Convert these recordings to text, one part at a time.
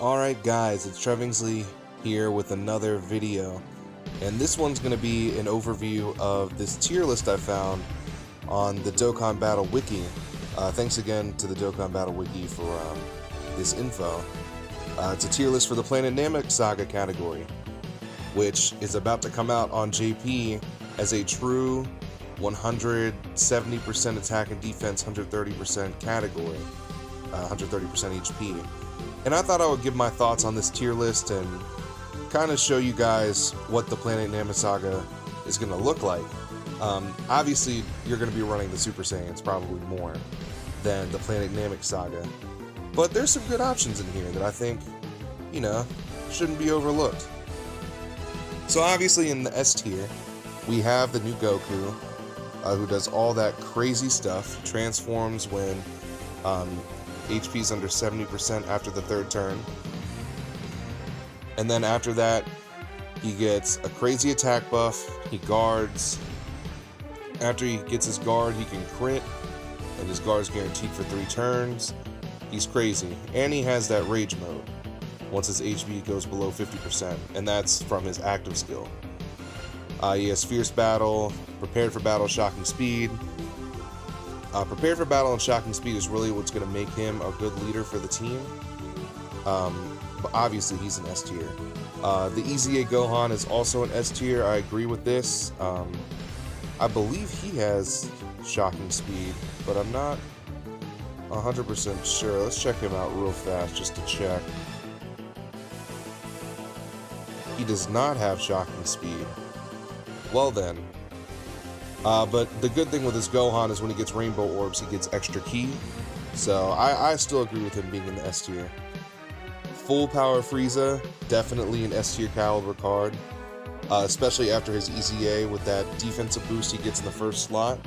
Alright guys, it's Trevingsley here with another video, and this one's going to be an overview of this tier list I found on the Dokkan Battle wiki. Thanks again to the Dokkan Battle wiki for this info. It's a tier list for the Planet Namek saga category, which is about to come out on JP as a true 170% attack and defense, 130% category, 130% HP. And I thought I would give my thoughts on this tier list and kind of show you guys what the Planet Namek saga is going to look like. Obviously, you're going to be running the Super Saiyans probably more than the Planet Namek saga. But there's some good options in here that I think, you know, shouldn't be overlooked. So obviously in the S tier, we have the new Goku, who does all that crazy stuff, transforms when HP is under 70% after the third turn. And then after that, he gets a crazy attack buff, he guards. After he gets his guard, he can crit, and his guard is guaranteed for 3 turns. He's crazy. And he has that rage mode once his HP goes below 50%, and that's from his active skill. He has Fierce Battle, Prepared for Battle, Shocking Speed. Prepared for Battle and Shocking Speed is really what's going to make him a good leader for the team. But obviously he's an S tier. The EZA Gohan is also an S tier. I agree with this. I believe he has Shocking Speed, but I'm not 100% sure. Let's check him out real fast just to check. He does not have Shocking Speed. Well then. But the good thing with his Gohan is when he gets Rainbow Orbs, he gets extra ki. So I still agree with him being in the S tier. Full Power Frieza, definitely an S tier caliber card. Especially after his EZA with that defensive boost he gets in the first slot.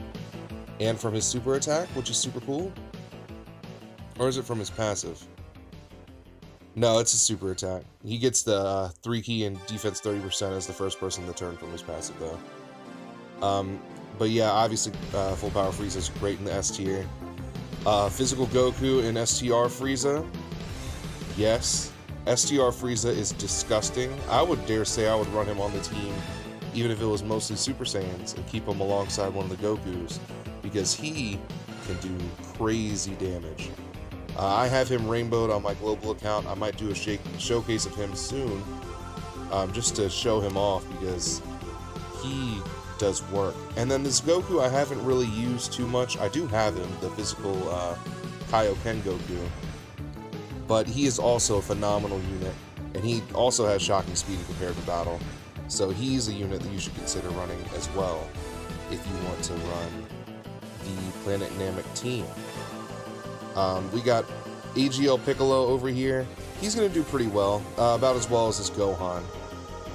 And from his super attack, which is super cool. Or is it from his passive? No, it's a super attack. He gets the 3 ki and defense 30% as the first person to turn from his passive though. But yeah, obviously Full Power Frieza is great in the S tier. Physical Goku in STR Frieza. Yes. STR Frieza is disgusting. I would dare say I would run him on the team even if it was mostly Super Saiyans and keep him alongside one of the Gokus because he can do crazy damage. I have him rainbowed on my global account. I might do a showcase of him soon just to show him off because he does work. And then this Goku I haven't really used too much. I do have him, the physical Kaioken Goku, but he is also a phenomenal unit, and he also has Shocking Speed and Prepared for Battle, so he's a unit that you should consider running as well if you want to run the Planet Namek team. We got AGL Piccolo over here. He's going to do pretty well, about as well as his Gohan.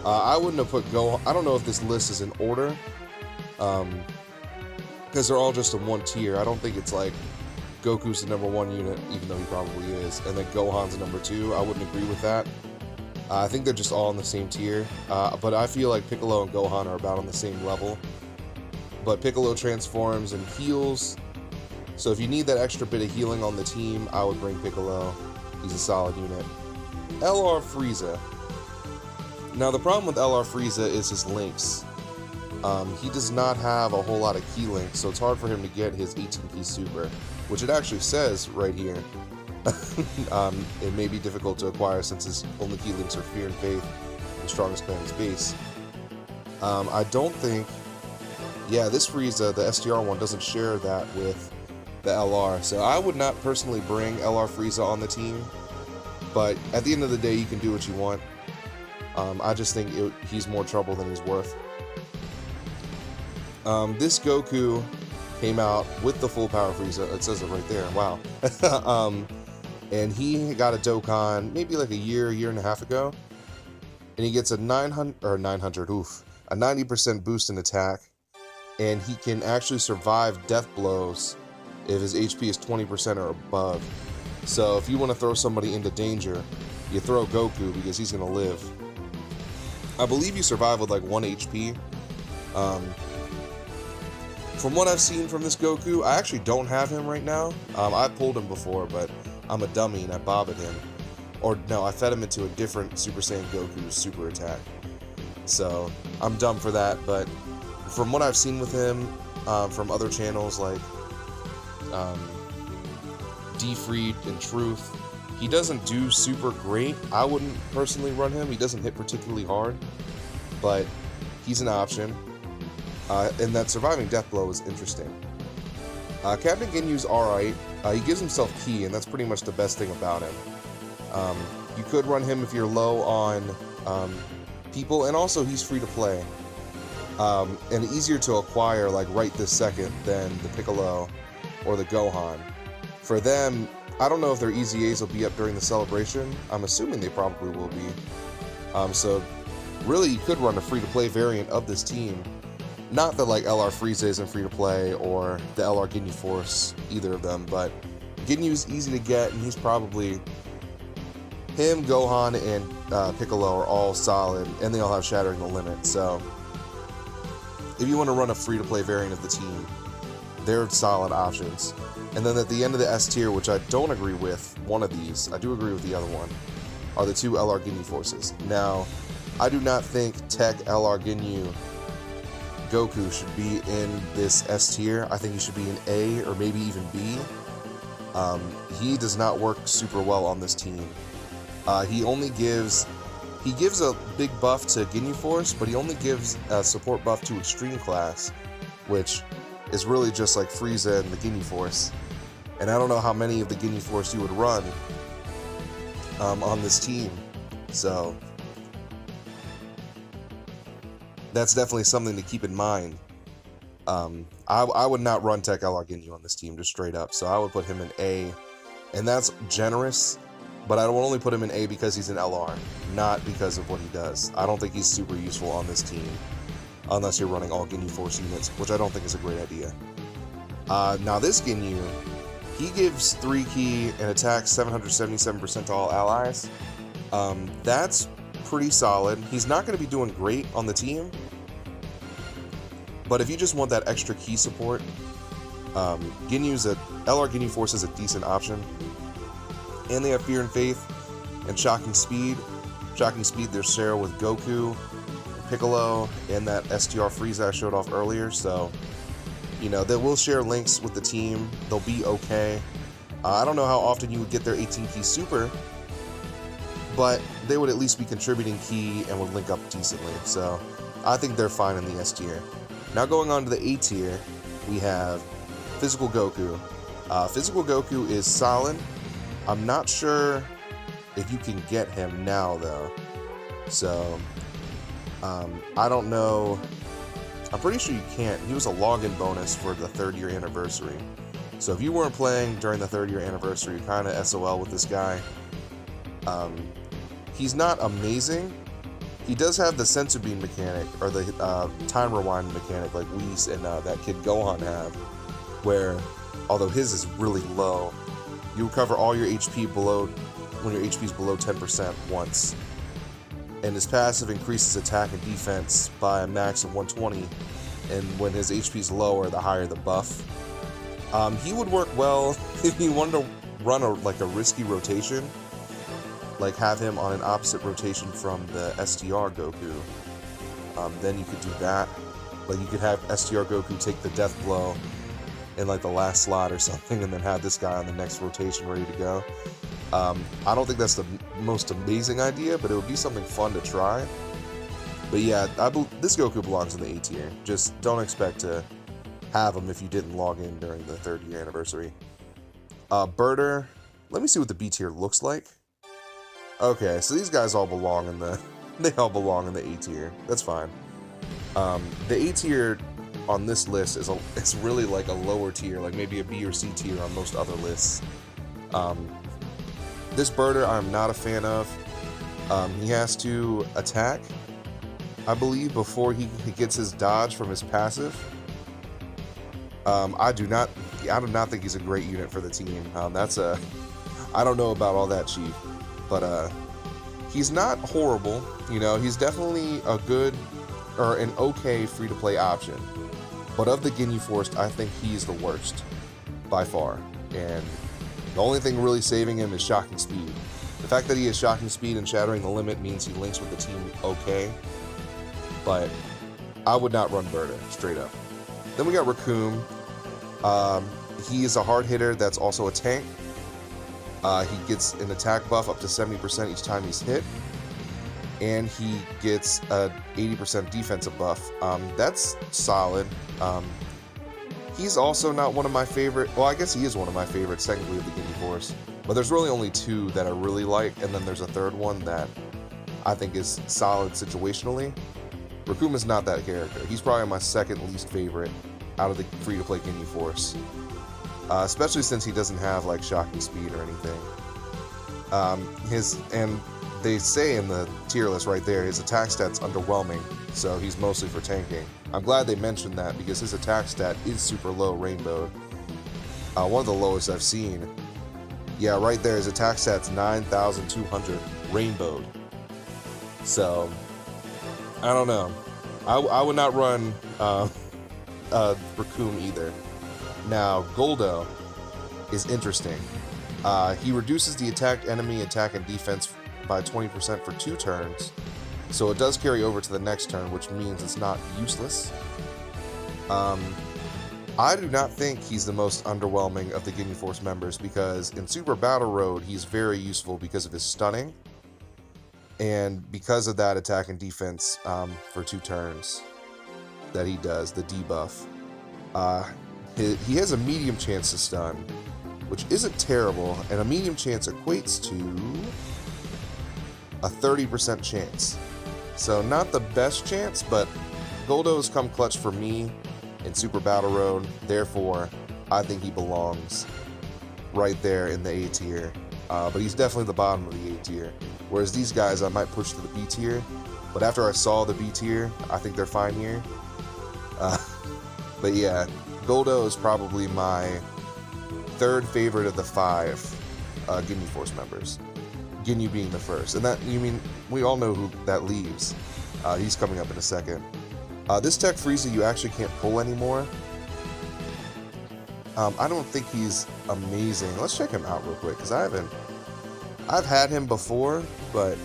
I wouldn't have put Gohan. I don't know if this list is in order, because they're all just in one tier. I don't think it's like Goku's the #1 unit, even though he probably is, and then Gohan's the #2. I wouldn't agree with that. I think they're just all in the same tier, but I feel like Piccolo and Gohan are about on the same level. But Piccolo transforms and heals, so if you need that extra bit of healing on the team, I would bring Piccolo. He's a solid unit. LR Frieza. Now the problem with LR Frieza is his links. He does not have a whole lot of key links, so it's hard for him to get his 18 key super, which it actually says right here. It may be difficult to acquire since his only key links are Fear and Faith and Strongest Man in Space. I don't think, yeah, this Frieza, the STR one, doesn't share that with the LR, so I would not personally bring LR Frieza on the team, but at the end of the day, you can do what you want. I just think he's more trouble than he's worth. This Goku came out with the Full Power Frieza. It says it right there. Wow. And he got a Dokkan maybe like a year and a half ago. And he gets a 90% boost in attack. And he can actually survive death blows if his HP is 20% or above. So if you want to throw somebody into danger, you throw Goku because he's going to live. I believe you survive with like 1 HP. From what I've seen from this Goku, I actually don't have him right now. I pulled him before, but I'm a dummy and I bobbed him. or no, I fed him into a different Super Saiyan Goku super attack. So I'm dumb for that, but from what I've seen with him, from other channels like Defreed and Truth, he doesn't do super great. I wouldn't personally run him. He doesn't hit particularly hard, but he's an option. And that surviving death blow is interesting. Captain Ginyu's alright. He gives himself ki, and that's pretty much the best thing about him. You could run him if you're low on people, and also he's free to play. And easier to acquire, like right this second, than the Piccolo or the Gohan. For them, I don't know if their EZAs will be up during the celebration. I'm assuming they probably will be. So really, you could run a free-to-play variant of this team. Not that like LR Frieza isn't free to play, or the LR Ginyu Force, either of them, but Ginyu's easy to get, and he's probably, him, Gohan, and Piccolo are all solid, and they all have Shattering the Limit. So if you want to run a free to play variant of the team, they're solid options. And then at the end of the S tier, which I don't agree with one of these, I do agree with the other one, are the two LR Ginyu Forces. Now, I do not think Tech LR Ginyu Goku should be in this S tier. I think he should be in A or maybe even B. He does not work super well on this team. He gives a big buff to Ginyu Force, but he only gives a support buff to Extreme Class, which is really just like Frieza and the Ginyu Force. And I don't know how many of the Ginyu Force you would run on this team. So that's definitely something to keep in mind. I would not run Tech LR Ginyu on this team, just straight up. So I would put him in A, and that's generous, but I will only put him in A because he's an LR, not because of what he does. I don't think he's super useful on this team, unless you're running all Ginyu Force units, which I don't think is a great idea. Now this Ginyu, he gives 3 ki and attacks 777% to all allies. That's pretty solid. He's not going to be doing great on the team, but if you just want that extra ki support, LR Ginyu Force is a decent option. And they have Fear and Faith and Shocking Speed. Shocking Speed, they're share with Goku, Piccolo, and that STR Frieza I showed off earlier. So, you know, they will share links with the team. They'll be okay. I don't know how often you would get their 18 ki super, but they would at least be contributing ki and would link up decently. So I think they're fine in the S tier. Now going on to the A tier, we have Physical Goku. Physical Goku is solid. I'm not sure if you can get him now though. So I don't know. I'm pretty sure you can't. He was a login bonus for the 3rd year anniversary. So if you weren't playing during the 3rd year anniversary, you're kind of SOL with this guy. He's not amazing. He does have the Sensu Bean mechanic, or the time rewind mechanic, like Whis and that kid Gohan have, where, although his is really low, you recover all your HP when your HP is below 10% once. And his passive increases attack and defense by a max of 120, and when his HP is lower, the higher the buff. He would work well if you wanted to run a risky rotation, like have him on an opposite rotation from the STR Goku. Then you could do that. Like you could have STR Goku take the death blow in like the last slot or something, and then have this guy on the next rotation ready to go. I don't think that's the most amazing idea, but it would be something fun to try. But yeah, this Goku belongs in the A tier. Just don't expect to have him if you didn't log in during the 3rd year anniversary. Birder, let me see what the B tier looks like. Okay, so these guys all belong in the A tier. That's fine. The A tier on this list is really like a lower tier, like maybe a B or C tier on most other lists. This Birder I'm not a fan of. He has to attack, I believe, before he gets his dodge from his passive. I do not think he's a great unit for the team. I don't know about all that, Chief, but he's not horrible. You know, he's definitely a good or an okay free-to-play option. But of the Ginyu Force, I think he's the worst by far. And the only thing really saving him is Shocking Speed. The fact that he has shocking speed and shattering the limit means he links with the team okay, but I would not run Berta, straight up. Then we got Raccoon. He is a hard hitter that's also a tank. He gets an attack buff up to 70% each time he's hit, and he gets a 80% defensive buff. That's solid. He's also not one of my favorite, well, I guess he is one of my favorites technically of the Ginyu Force, but there's really only two that I really like, and then there's a third one that I think is solid situationally. Raccoon is not that character. He's probably my second least favorite out of the free-to-play Ginyu Force. Especially since he doesn't have like shocking speed or anything. And they say in the tier list right there, his attack stat's underwhelming, so he's mostly for tanking. I'm glad they mentioned that because his attack stat is super low rainbowed. One of the lowest I've seen. Yeah, right there, his attack stat's 9,200 rainbowed. So, I don't know. I would not run Raccoon either. Now, Goldo is interesting. He reduces the attacked enemy attack and defense by 20% for 2 turns, so it does carry over to the next turn, which means it's not useless. I do not think he's the most underwhelming of the Ginyu Force members because in Super Battle Road, he's very useful because of his stunning, and because of that attack and defense for 2 turns that he does, the debuff. He has a medium chance to stun, which isn't terrible, and a medium chance equates to a 30% chance. So not the best chance, but Goldo's come clutch for me in Super Battle Road, therefore I think he belongs right there in the A tier. But he's definitely the bottom of the A tier. Whereas these guys I might push to the B tier, but after I saw the B tier, I think they're fine here. But yeah, Goldo is probably my 3rd favorite of the 5 Ginyu Force members. Ginyu being the first. And that, you mean, we all know who that leaves. He's coming up in a second. This Tech Frieza you actually can't pull anymore. I don't think he's amazing. Let's check him out real quick, because I've had him before, but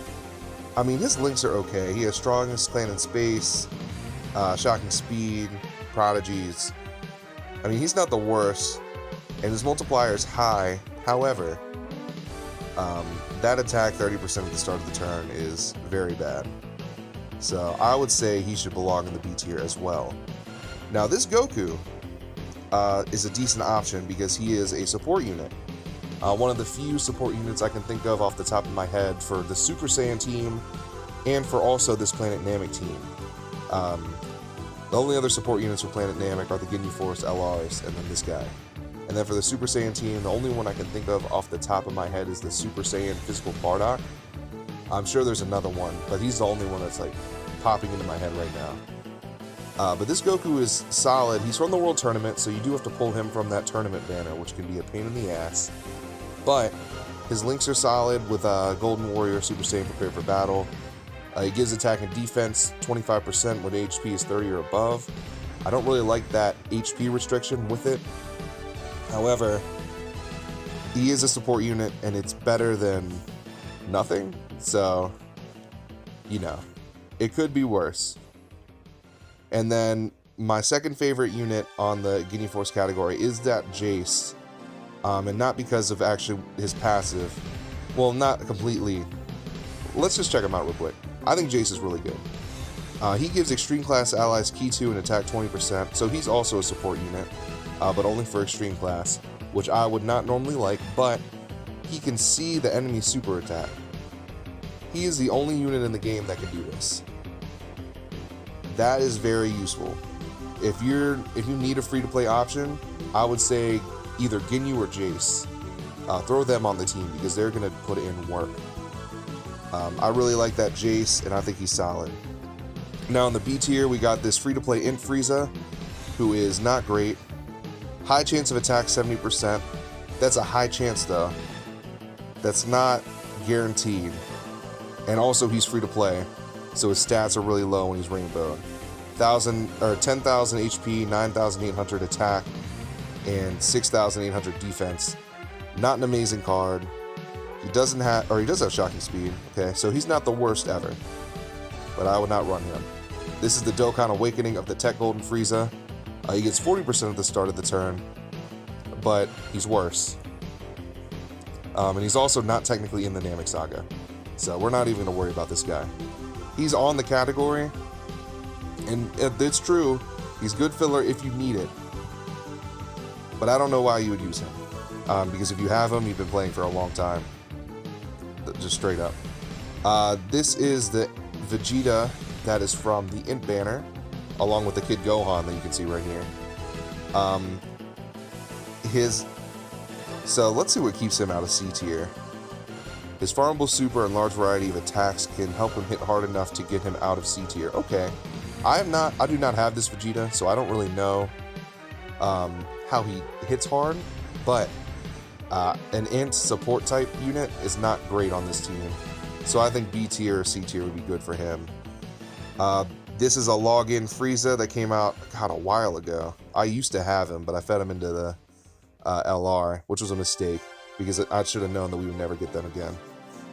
I mean, his links are okay. He has strongest clan in space, shocking speed, prodigies. I mean, he's not the worst, and his multiplier is high. However, that attack 30% at the start of the turn is very bad. So I would say he should belong in the B tier as well. Now, this Goku is a decent option because he is a support unit. One of the few support units I can think of off the top of my head for the Super Saiyan team and for also this Planet Namek team. The only other support units for Planet Namek are the Ginyu Force LRs and then this guy. And then for the Super Saiyan team, the only one I can think of off the top of my head is the Super Saiyan Physical Bardock. I'm sure there's another one, but he's the only one that's like popping into my head right now. But this Goku is solid. He's from the World Tournament, so you do have to pull him from that tournament banner, which can be a pain in the ass. But his links are solid with Golden Warrior, Super Saiyan Prepared for Battle. He gives attack and defense 25% when HP is 30 or above. I don't really like that HP restriction with it. However, he is a support unit, and it's better than nothing. So, you know, it could be worse. And then my second favorite unit on the Ginyu Force category is that Jace. And not because of actually his passive. Well, not completely. Let's just check him out real quick. I think Jace is really good. He gives Extreme Class allies Key 2 and attack 20%, so he's also a support unit, but only for Extreme Class, which I would not normally like, but he can see the enemy's super attack. He is the only unit in the game that can do this. That is very useful. If you need a free-to-play option, I would say either Ginyu or Jace. Throw them on the team because they're going to put in work. I really like that Jace, and I think he's solid. Now in the B tier, we got this free-to-play Int Frieza, who is not great. High chance of attack, 70%. That's a high chance, though. That's not guaranteed. And also, he's free-to-play, so his stats are really low when he's rainbowed. 10,000 HP, 9,800 attack, and 6,800 defense. Not an amazing card. He doesn't have, or he does have shocking speed. Okay, so he's not the worst ever, but I would not run him. This is the Dokkan Awakening of the Tech Golden Frieza. He gets 40% at the start of the turn, but he's worse. And he's also not technically in the Namek saga, so we're not even going to worry about this guy. He's on the category, and it's true, he's good filler if you need it, but I don't know why you would use him, because if you have him, you've been playing for a long time, just straight up. This is the Vegeta that is from the Int banner, along with the Kid Gohan that you can see right here. So let's see what keeps him out of C tier. His farmable super and large variety of attacks can help him hit hard enough to get him out of C tier. Okay, I do not have this Vegeta, so I don't really know how he hits hard, but an Int support type unit is not great on this team. So I think B tier or C tier would be good for him. This is a login Frieza that came out, God, a while ago. I used to have him, but I fed him into the LR, which was a mistake, because I should have known that we would never get them again.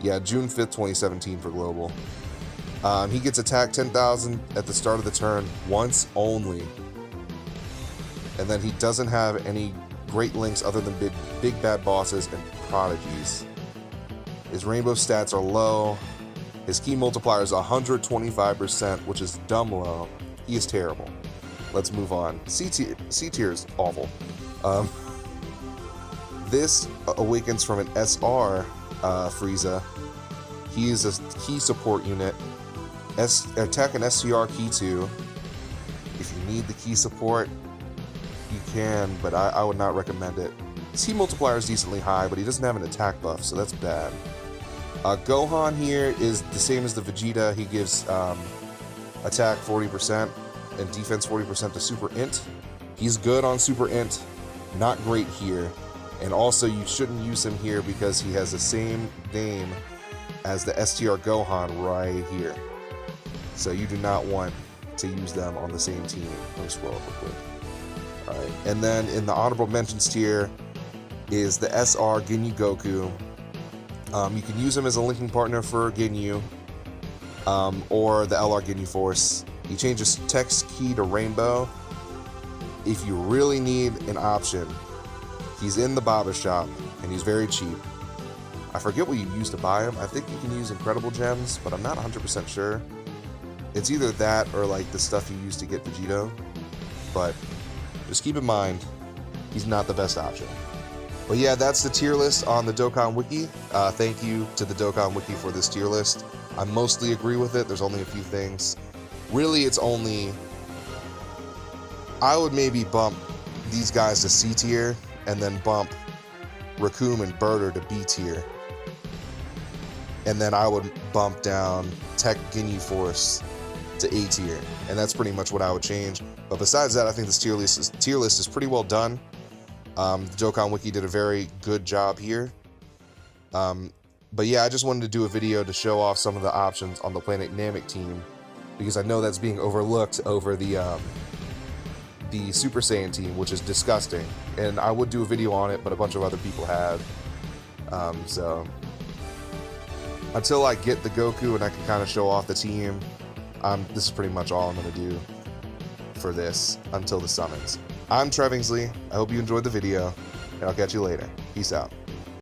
Yeah, June 5th, 2017 for Global. He gets attack 10,000 at the start of the turn, once only. And then he doesn't have any great links other than big bad bosses and prodigies. His rainbow stats are low. His key multiplier is 125%, which is dumb low. He is terrible. Let's move on. C tier is awful. This awakens from an SR Frieza. He is a key support unit. Attack and STR key 2. If you need the key support, you can, but I would not recommend it. His key multiplier is decently high, but he doesn't have an attack buff, so that's bad. Gohan here is the same as the Vegeta. He gives attack 40% and defense 40% to Super Int. He's good on Super Int, not great here. And also, you shouldn't use him here because he has the same name as the STR Gohan right here. So you do not want to use them on the same team. Let me scroll up real quick. Alright, and then in the honorable mentions tier is the SR Ginyu Goku. You can use him as a linking partner for Ginyu, or the LR Ginyu Force. He changes text key to Rainbow. If you really need an option, he's in the Baba shop, and he's very cheap. I forget what you use to buy him. I think you can use Incredible Gems, but I'm not 100% sure. It's either that or like the stuff you use to get Vegito, but just keep in mind, he's not the best option. But yeah, that's the tier list on the Dokkan Wiki. Thank you to the Dokkan Wiki for this tier list. I mostly agree with it. There's only a few things. Really, it's only... I would maybe bump these guys to C tier, and then bump Raccoon and Birder to B tier. And then I would bump down Tech Ginyu Force to A tier. And that's pretty much what I would change. But besides that, I think this tier list is pretty well done. The Dokkan Wiki did a very good job here. But yeah, I just wanted to do a video to show off some of the options on the Planet Namek team, because I know that's being overlooked over the Super Saiyan team, which is disgusting. And I would do a video on it, but a bunch of other people have. So until I get the Goku and I can kind of show off the team, this is pretty much all I'm going to do for this until the summons. I'm Trevingsley. I hope you enjoyed the video, and I'll catch you later. Peace out.